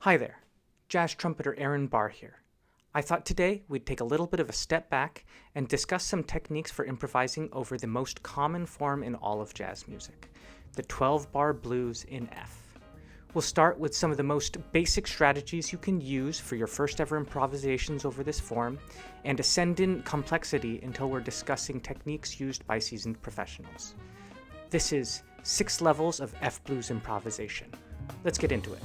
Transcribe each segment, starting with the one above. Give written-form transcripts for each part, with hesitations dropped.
Hi there, jazz trumpeter Aaron Barr here. I thought today we'd take a little bit of a step back and discuss some techniques for improvising over the most common form in all of jazz music, the 12-bar blues in F. We'll start with some of the most basic strategies you can use for your first ever improvisations over this form, and ascend in complexity until we're discussing techniques used by seasoned professionals. This is 6 levels of F blues improvisation. Let's get into it.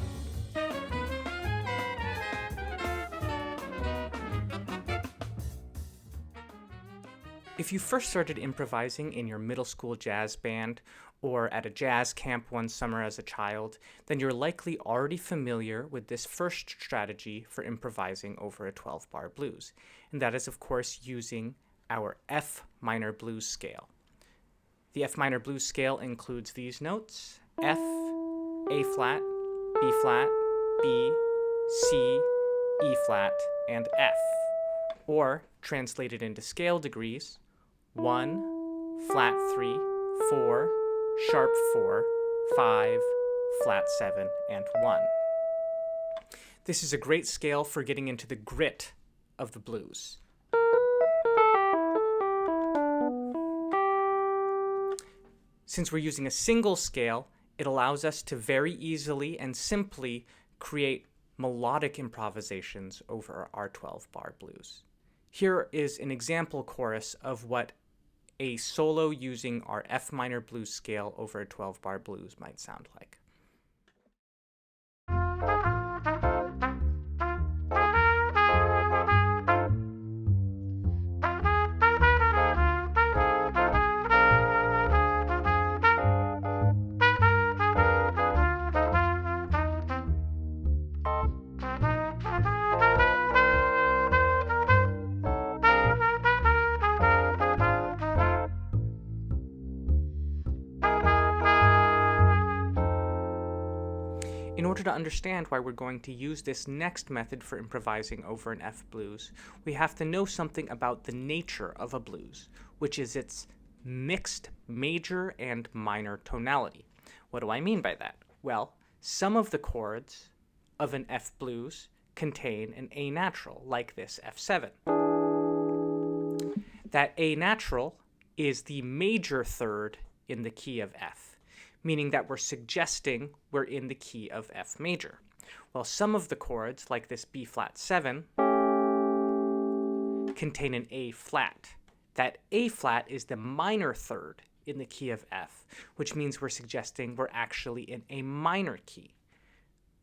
If you first started improvising in your middle school jazz band or at a jazz camp one summer as a child, then you're likely already familiar with this first strategy for improvising over a 12-bar blues, and that is, of course, using our F minor blues scale. The F minor blues scale includes these notes: F, A flat, B flat, B, C, E flat, and F, or translated into scale degrees: 1, flat 3, 4, sharp 4, 5, flat 7, and 1. This is a great scale for getting into the grit of the blues. Since we're using a single scale, it allows us to very easily and simply create melodic improvisations over our 12-bar blues. Here is an example chorus of what a solo using our F minor blues scale over a 12-bar blues might sound like. In order to understand why we're going to use this next method for improvising over an F blues, we have to know something about the nature of a blues, which is its mixed major and minor tonality. What do I mean by that? Well, some of the chords of an F blues contain an A natural, like this F7. That A natural is the major third in the key of F, meaning that we're suggesting we're in the key of F major. While some of the chords, like this B flat 7, contain an A flat. That A flat is the minor third in the key of F, which means we're suggesting we're actually in a minor key.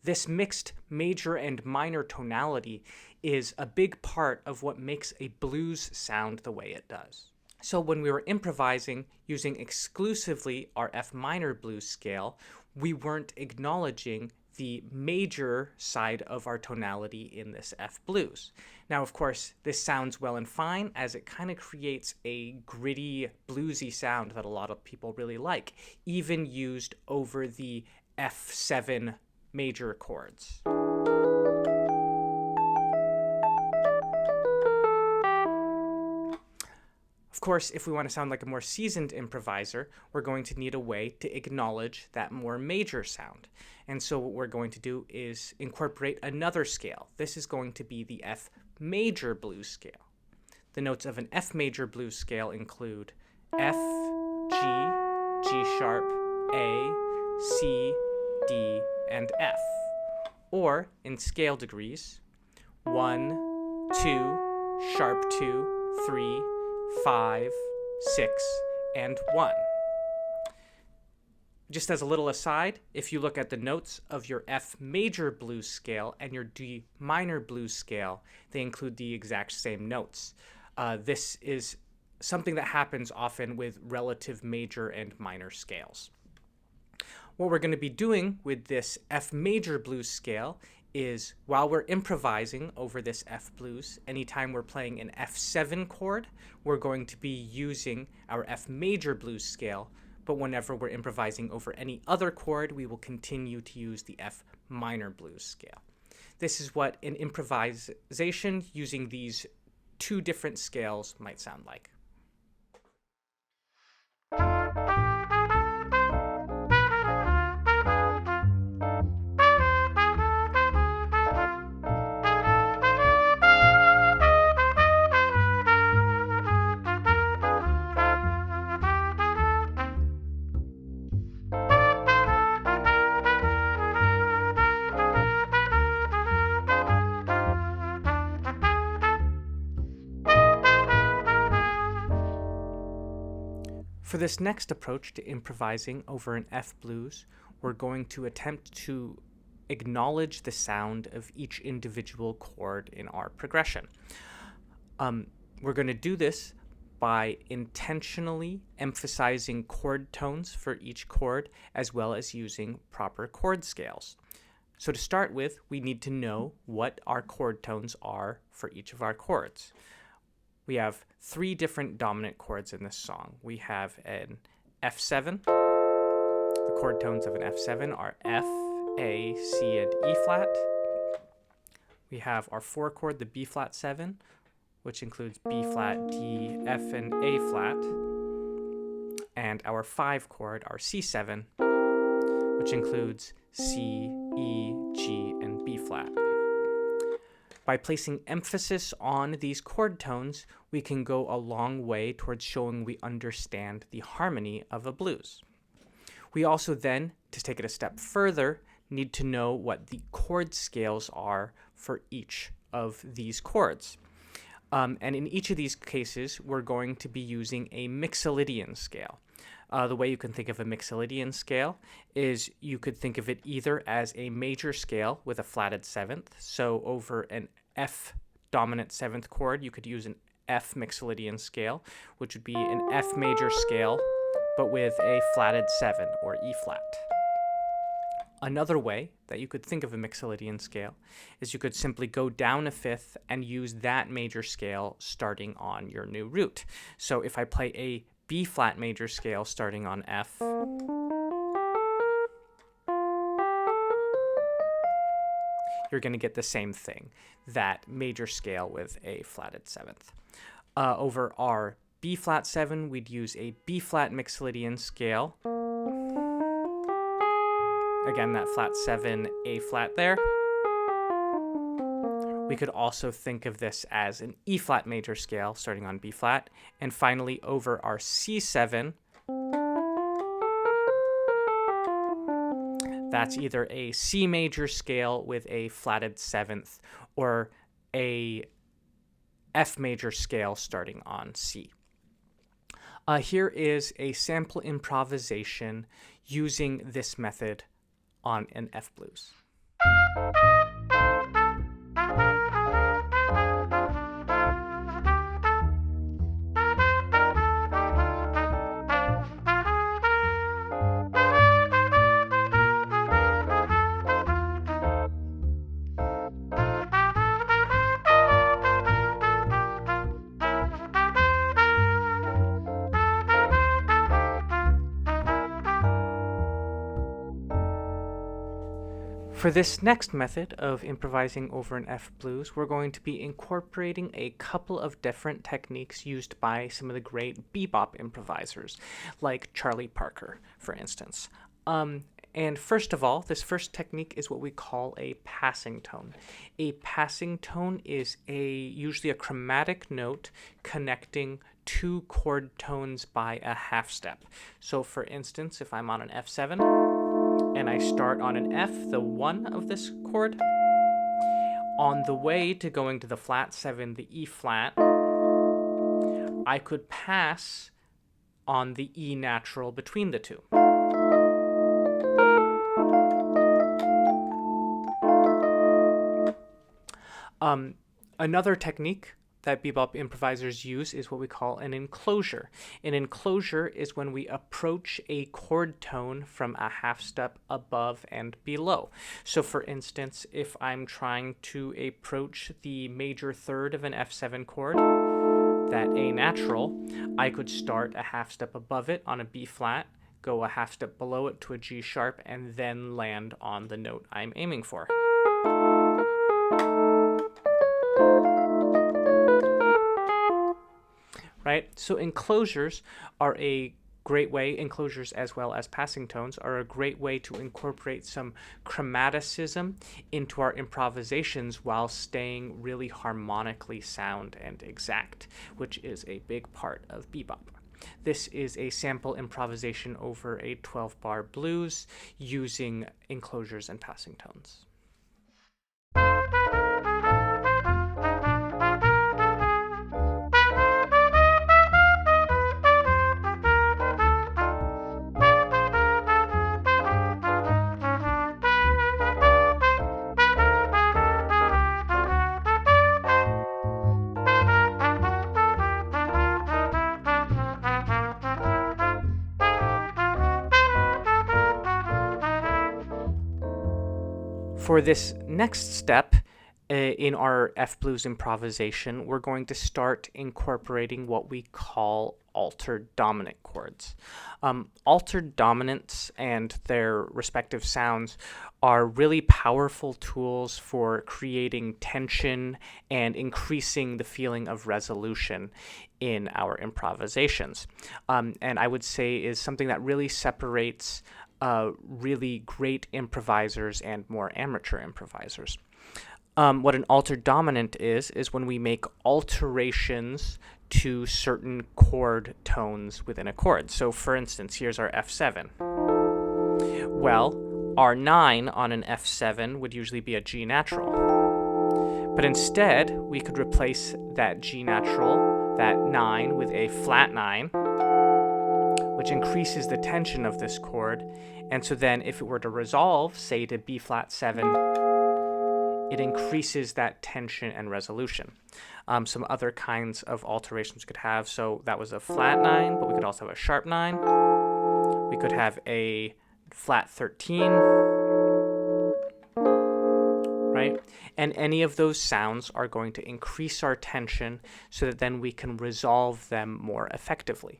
This mixed major and minor tonality is a big part of what makes a blues sound the way it does. So when we were improvising using exclusively our F minor blues scale, we weren't acknowledging the major side of our tonality in this F blues. Now, of course, this sounds well and fine, as it kind of creates a gritty, bluesy sound that a lot of people really like, even used over the F7 major chords. Of course, if we want to sound like a more seasoned improviser, we're going to need a way to acknowledge that more major sound. And so what we're going to do is incorporate another scale. This is going to be the F major blues scale. The notes of an F major blues scale include F, G, G sharp, A, C, D, and F. Or, in scale degrees, 1, 2, sharp 2, 3, 5, 6, and 1. Just as a little aside, if you look at the notes of your F major blues scale and your D minor blues scale, they include the exact same notes. This is something that happens often with relative major and minor scales. What we're going to be doing with this F major blues scale is, while we're improvising over this F blues, anytime we're playing an F7 chord, we're going to be using our F major blues scale, but whenever we're improvising over any other chord, we will continue to use the F minor blues scale. This is what an improvisation using these two different scales might sound like. For this next approach to improvising over an F blues, we're going to attempt to acknowledge the sound of each individual chord in our progression. We're going to do this by intentionally emphasizing chord tones for each chord, as well as using proper chord scales. So to start with, we need to know what our chord tones are for each of our chords. We have 3 different dominant chords in this song. We have an F7. The chord tones of an F7 are F, A, C, and E flat. We have our 4 chord, the B flat 7, which includes B flat, D, F, and A flat. And our 5 chord, our C7, which includes C, E, G, and B flat. By placing emphasis on these chord tones, we can go a long way towards showing we understand the harmony of a blues. We also then, to take it a step further, need to know what the chord scales are for each of these chords. And in each of these cases, we're going to be using a mixolydian scale. The way you can think of a mixolydian scale is you could think of it either as a major scale with a flatted 7th. So over an F dominant 7th chord, you could use an F mixolydian scale, which would be an F major scale, but with a flatted 7 or E flat. Another way that you could think of a mixolydian scale is you could simply go down a 5th and use that major scale starting on your new root. So if I play a B flat major scale starting on F, you're going to get the same thing, that major scale with a flatted 7th. Over our B flat 7, we'd use a B flat mixolydian scale. Again, that flat 7, A flat there. We could also think of this as an E flat major scale starting on B flat. And finally, over our C7, that's either a C major scale with a flatted 7th or a F major scale starting on C. Here is a sample improvisation using this method on an F blues. For this next method of improvising over an F blues, we're going to be incorporating a couple of different techniques used by some of the great bebop improvisers, like Charlie Parker, for instance. And first of all, this first technique is what we call a passing tone. A passing tone is usually a chromatic note connecting 2 chord tones by a half step. So for instance, if I'm on an F7, and I start on an F, the 1 of this chord, on the way to going to the flat 7, the E flat, I could pass on the E natural between the 2. Another technique that bebop improvisers use is what we call an enclosure. An enclosure is when we approach a chord tone from a half step above and below. So for instance, if I'm trying to approach the major third of an F7 chord, that A natural, I could start a half step above it on a B flat, go a half step below it to a G sharp, and then land on the note I'm aiming for. Right? So enclosures are a great way, enclosures as well as passing tones are a great way to incorporate some chromaticism into our improvisations while staying really harmonically sound and exact, which is a big part of bebop. This is a sample improvisation over a 12-bar blues using enclosures and passing tones. For this next step in our F blues improvisation, we're going to start incorporating what we call altered dominant chords. Altered dominants and their respective sounds are really powerful tools for creating tension and increasing the feeling of resolution in our improvisations. And I would say is something that really separates really great improvisers and more amateur improvisers. What an altered dominant is when we make alterations to certain chord tones within a chord. So for instance, here's our F7. Well, our 9 on an F7 would usually be a G natural. But instead, we could replace that G natural, that 9, with a flat 9, which increases the tension of this chord. And so then if it were to resolve, say to B flat 7, it increases that tension and resolution. Some other kinds of alterations we could have. So that was a flat 9, but we could also have a sharp 9. We could have a flat 13, right? And any of those sounds are going to increase our tension so that then we can resolve them more effectively.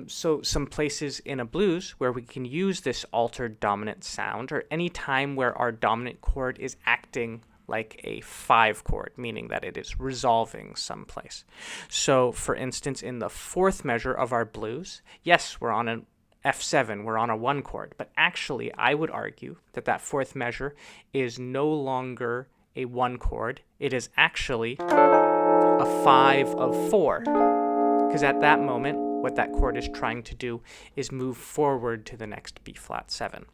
So some places in a blues where we can use this altered dominant sound, or any time where our dominant chord is acting like a 5 chord, meaning that it is resolving someplace. So for instance, in the 4th measure of our blues, yes, we're on an F7, we're on a 1 chord, but actually I would argue that that 4th measure is no longer a 1 chord, it is actually a 5 of 4, because at that moment, what that chord is trying to do is move forward to the next B flat 7.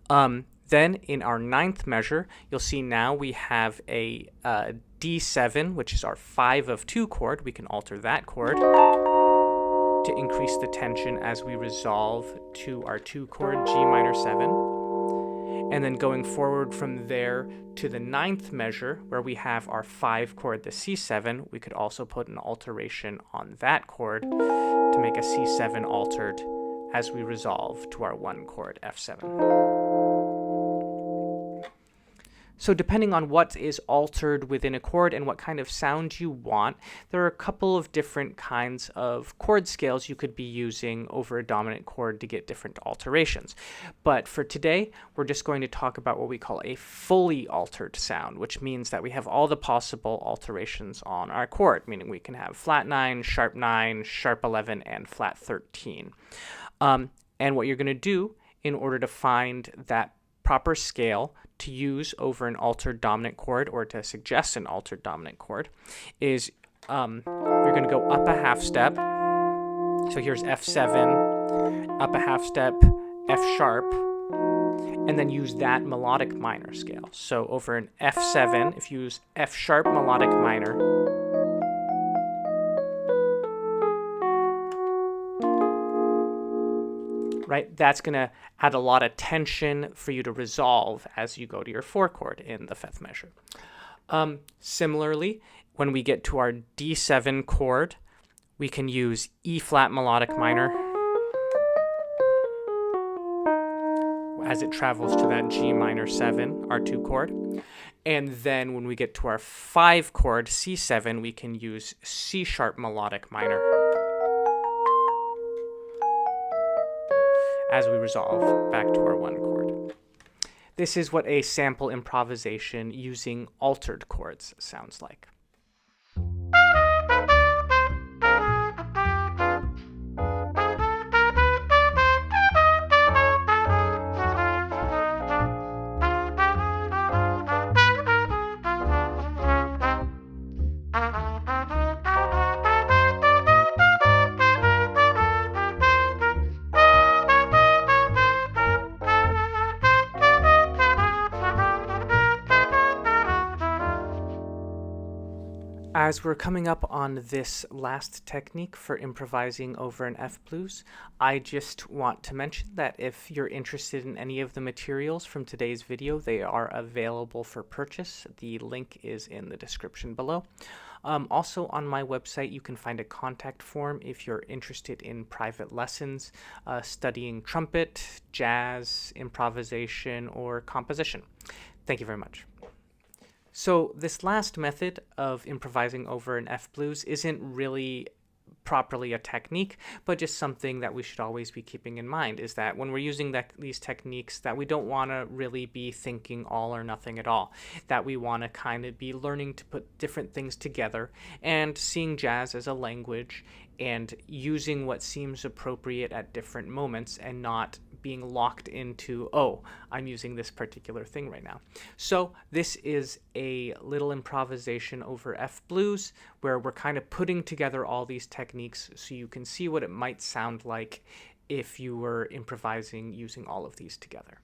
Then in our 9th measure, you'll see now we have a D7, which is our 5 of 2 chord. We can alter that chord to increase the tension as we resolve to our 2 chord G minor 7. And then going forward from there to the 9th measure, where we have our 5 chord, the C7, we could also put an alteration on that chord to make a C7 altered as we resolve to our 1 chord F7. So depending on what is altered within a chord and what kind of sound you want, there are a couple of different kinds of chord scales you could be using over a dominant chord to get different alterations. But for today, we're just going to talk about what we call a fully altered sound, which means that we have all the possible alterations on our chord, meaning we can have flat 9, sharp 11, and flat 13. And what you're going to do in order to find that proper scale to use over an altered dominant chord, or to suggest an altered dominant chord, is you're going to go up a half step. So here's F7, up a half step, F sharp, and then use that melodic minor scale. So over an F7, if you use F sharp melodic minor, right, that's going to add a lot of tension for you to resolve as you go to your 4 chord in the 5th measure. Similarly, when we get to our D7 chord, we can use E flat melodic minor as it travels to that G minor 7, our 2 chord. And then when we get to our 5 chord, C7, we can use C sharp melodic minor as we resolve back to our 1 chord. This is what a sample improvisation using altered chords sounds like. As we're coming up on this last technique for improvising over an F blues, I just want to mention that if you're interested in any of the materials from today's video, they are available for purchase. The link is in the description below. Also on my website, you can find a contact form if you're interested in private lessons, studying trumpet, jazz, improvisation, or composition. Thank you very much. So this last method of improvising over an F blues isn't really properly a technique, but just something that we should always be keeping in mind is that when we're using these techniques, that we don't want to really be thinking all or nothing at all, that we want to kind of be learning to put different things together and seeing jazz as a language and using what seems appropriate at different moments and not being locked into, oh, I'm using this particular thing right now. So this is a little improvisation over F blues where we're kind of putting together all these techniques so you can see what it might sound like if you were improvising using all of these together.